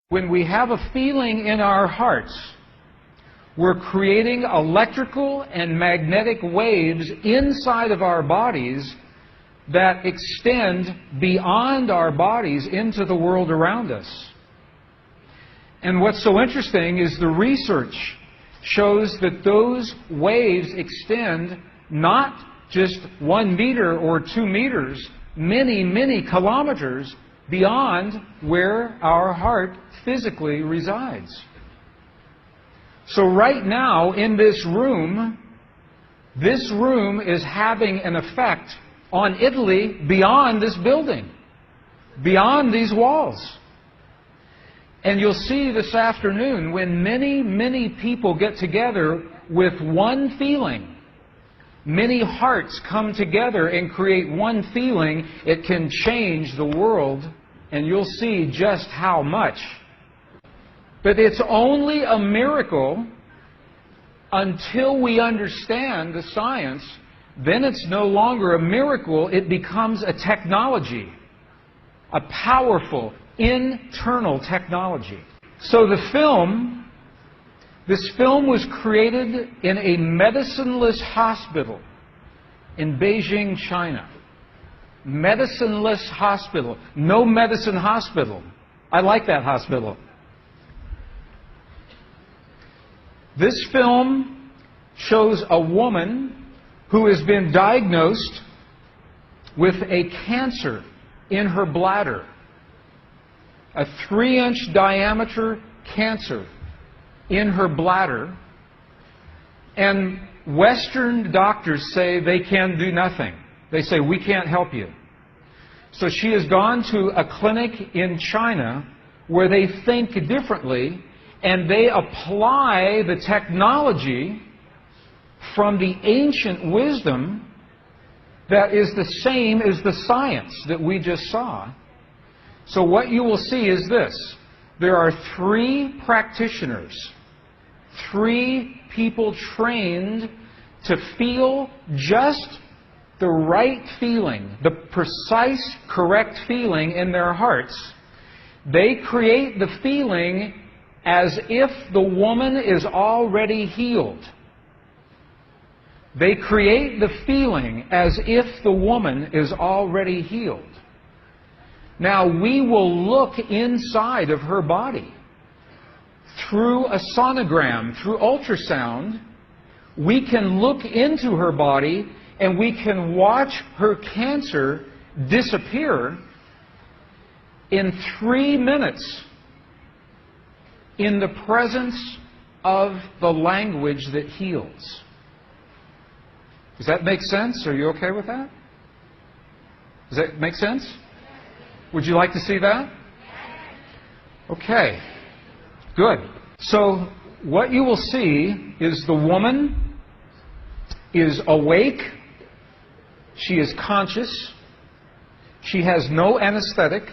When we have a feeling in our hearts, we're creating electrical and magnetic waves inside of our bodies that extend beyond our bodies into the world around us. And what's so interesting is the research shows that those waves extend not just 1 meter or 2 meters, many, many kilometers beyond where our heart physically resides. So right now in this room is having an effect on Italy beyond this building, beyond these walls. And you'll see this afternoon when many, many people get together with one feeling, many hearts come together and create one feeling, it can change the world, and you'll see just how much. But it's only a miracle until we understand the science. Then it's no longer a miracle, it becomes a technology, a powerful internal technology. So this film was created in a medicineless hospital in Beijing, China. Medicineless hospital. No medicine hospital. I like that hospital. This film shows a woman who has been diagnosed with a cancer in her bladder. A 3-inch diameter cancer in her bladder. And Western doctors say they can do nothing. They say, we can't help you. So she has gone to a clinic in China where they think differently, and they apply the technology from the ancient wisdom that is the same as the science that we just saw. So what you will see is this. There are 3 practitioners, 3 people trained to feel just the right feeling, the precise, correct feeling in their hearts. They create the feeling as if the woman is already healed. They create the feeling as if the woman is already healed. Now, we will look inside of her body through a sonogram, through ultrasound. We can look into her body and we can watch her cancer disappear in 3 minutes in the presence of the language that heals. Does that make sense? Are you okay with that? Does that make sense? Would you like to see that? Okay. Good. So what you will see is the woman is awake. She is conscious. She has no anesthetic.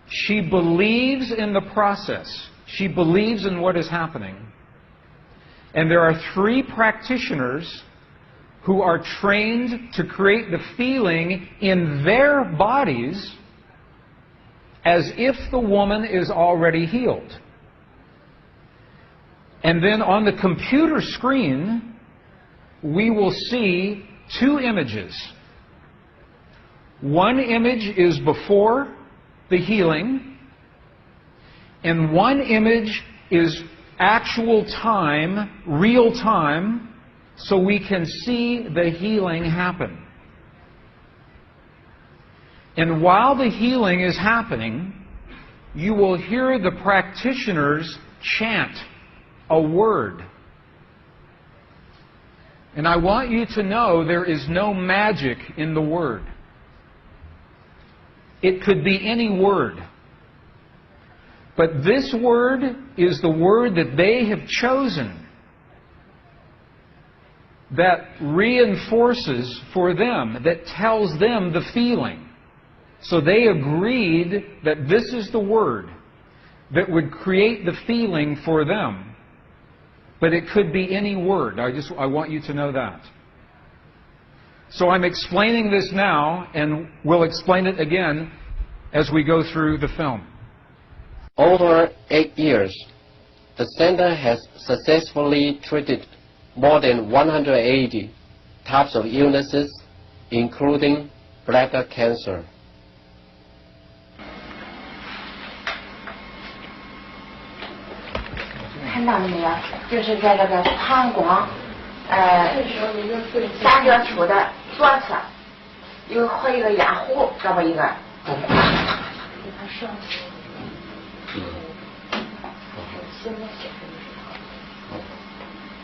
She believes in the process. She believes in what is happening. And there are 3 practitioners who are trained to create the feeling in their bodies as if the woman is already healed. And then on the computer screen, we will see 2 images. One image is before the healing, and one image is actual time, real time, so we can see the healing happen. And while the healing is happening, you will hear the practitioners chant a word. And I want you to know there is no magic in the word. It could be any word. But this word is the word that they have chosen that reinforces for them, that tells them the feeling. So they agreed that this is the word that would create the feeling for them. But it could be any word. I want you to know that. So I'm explaining this now, and we'll explain it again as we go through the film. Over 8 years, the center has successfully treated more than 180 types of illnesses, including bladder cancer. 看到了没有？就是在这个膀胱三角处的左侧和一个咽喉这么一个。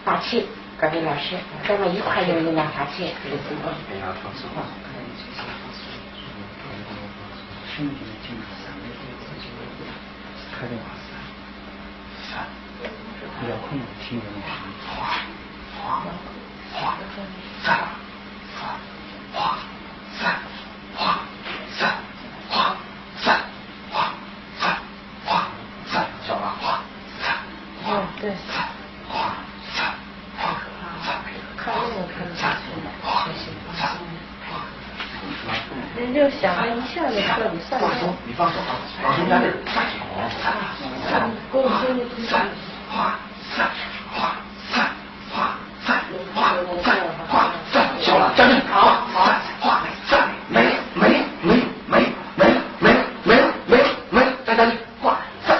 大气，各位老师，咱们一块用力量大气。不要控制听着对。人就想了一下就可以算了。你放手啊，往中间这儿下去。给我听听。行了，站住！好，没，再站住！没了，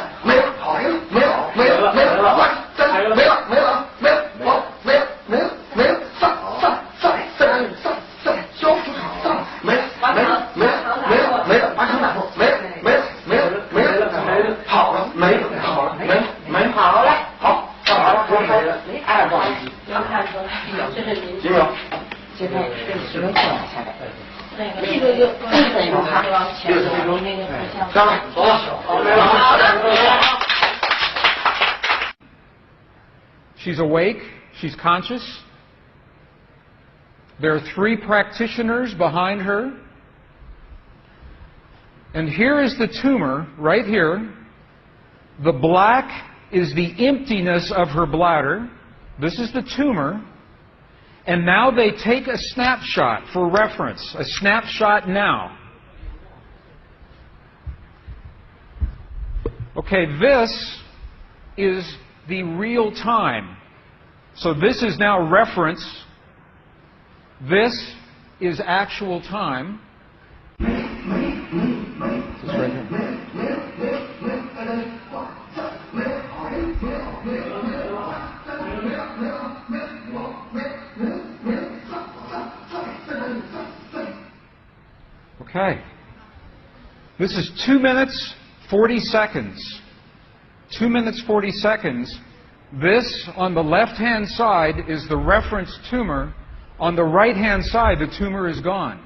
好，没了，没了，She's awake. She's conscious. There are 3 practitioners behind her. And here is the tumor, right here. The black is the emptiness of her bladder. This is the tumor. And now they take a snapshot for reference. A snapshot now. Okay, this is the real time. So this is now reference. This is actual time. This is right here. Okay. This is 2 minutes, 40 seconds. 2 minutes, 40 seconds. This, on the left-hand side, is the reference tumor. On the right-hand side, the tumor is gone.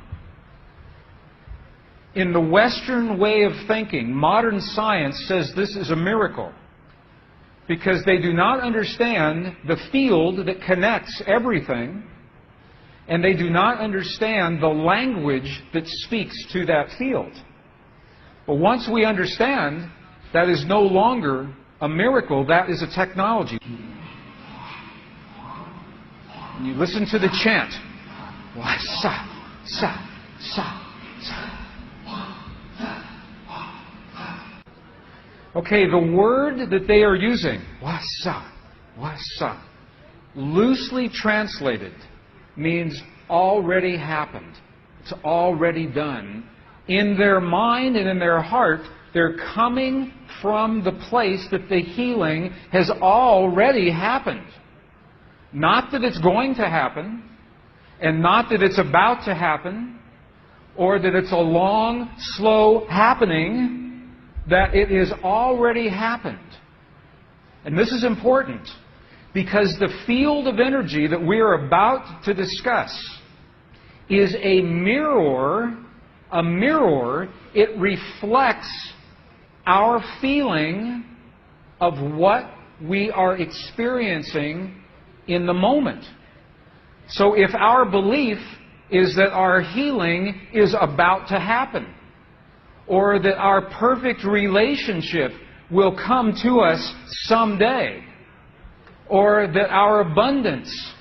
In the Western way of thinking, modern science says this is a miracle because they do not understand the field that connects everything, and they do not understand the language that speaks to that field. But once we understand, that is no longer a miracle, that is a technology. And you listen to the chant. Wa sa sa sa sa. Okay, the word that they are using, wa sa, loosely translated, means already happened. It's already done. In their mind and in their heart, they're coming from the place that the healing has already happened. Not that it's going to happen, and not that it's about to happen, or that it's a long, slow happening, that it has already happened. And this is important, because the field of energy that we are about to discuss is a mirror. A mirror, it reflects our feeling of what we are experiencing in the moment. So if our belief is that our healing is about to happen, or that our perfect relationship will come to us someday, or that our abundance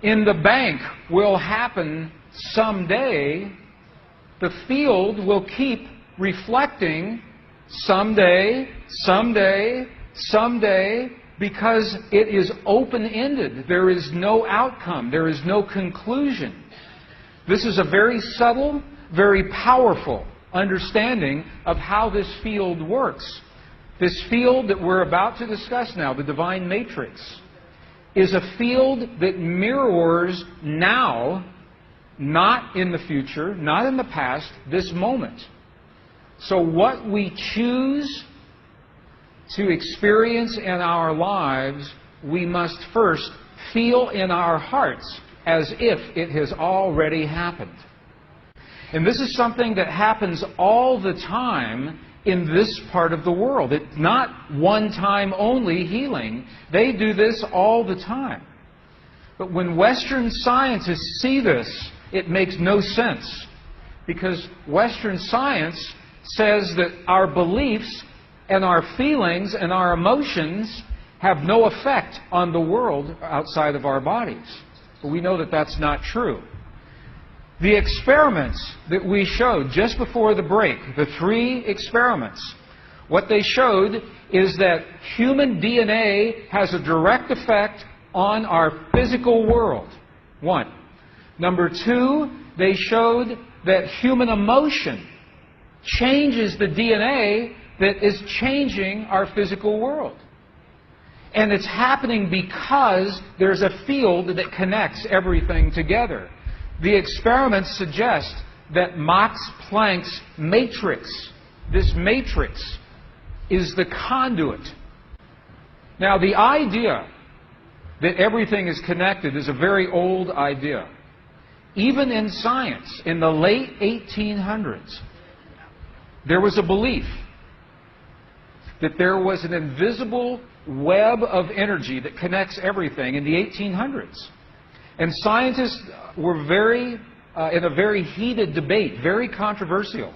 in the bank will happen someday, the field will keep reflecting someday, someday, someday, because it is open-ended. There is no outcome. There is no conclusion. This is a very subtle, very powerful understanding of how this field works. This field that we're about to discuss now, the divine matrix, is a field that mirrors now, not in the future, not in the past, this moment. So what we choose to experience in our lives, we must first feel in our hearts as if it has already happened. And this is something that happens all the time in this part of the world. It's not one-time only healing. They do this all the time. But when Western scientists see this, it makes no sense. Because Western science says that our beliefs and our feelings and our emotions have no effect on the world outside of our bodies. But we know that that's not true. The experiments that we showed just before the break, the 3 experiments, what they showed is that human DNA has a direct effect on our physical world. 1. Number 2, they showed that human emotion changes the DNA that is changing our physical world. And it's happening because there's a field that connects everything together. The experiments suggest that Max Planck's matrix, this matrix, is the conduit. Now, the idea that everything is connected is a very old idea. Even in science, in the late 1800s, there was a belief that there was an invisible web of energy that connects everything in the 1800s. And scientists were in a very heated debate, very controversial,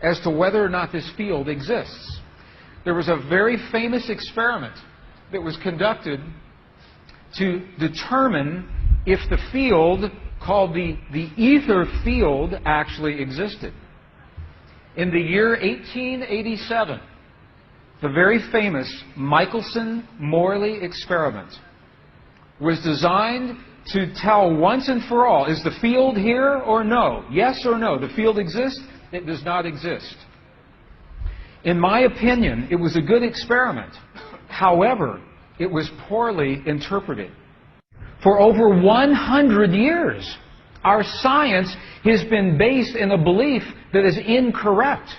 as to whether or not this field exists. There was a very famous experiment that was conducted to determine if the field called the ether field actually existed. In the year 1887, the very famous Michelson-Morley experiment was designed to tell once and for all, is the field here or no? Yes or no? The field exists? It does not exist. In my opinion, it was a good experiment. However, it was poorly interpreted. For over 100 years, our science has been based in a belief that is incorrect.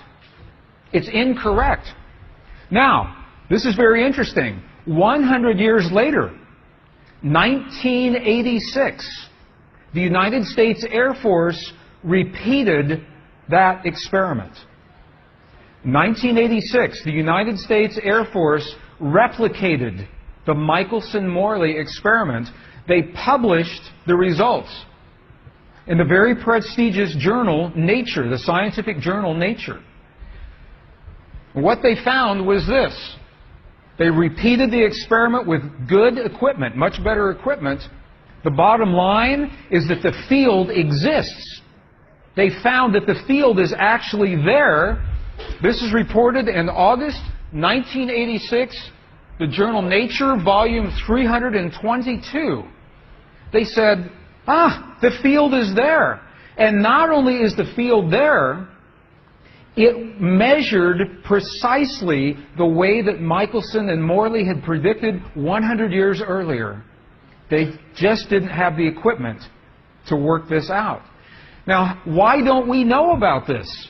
It's incorrect. Now, this is very interesting. 100 years later, 1986, the United States Air Force repeated that experiment. 1986, the United States Air Force replicated the Michelson-Morley experiment. They published the results in the very prestigious journal Nature, the scientific journal Nature. What they found was this. They repeated the experiment with good equipment, much better equipment. The bottom line is that the field exists. They found that the field is actually there. This is reported in August 1986, the journal Nature, volume 322. They said, the field is there. And not only is the field there, it measured precisely the way that Michelson and Morley had predicted 100 years earlier. They just didn't have the equipment to work this out. Now, why don't we know about this?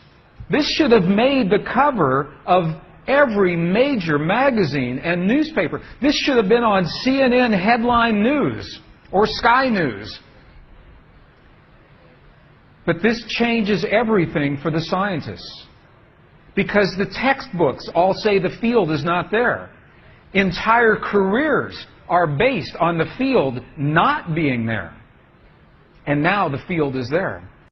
This should have made the cover of every major magazine and newspaper. This should have been on CNN headline news or Sky News. But this changes everything for the scientists. Because the textbooks all say the field is not there. Entire careers are based on the field not being there. And now the field is there.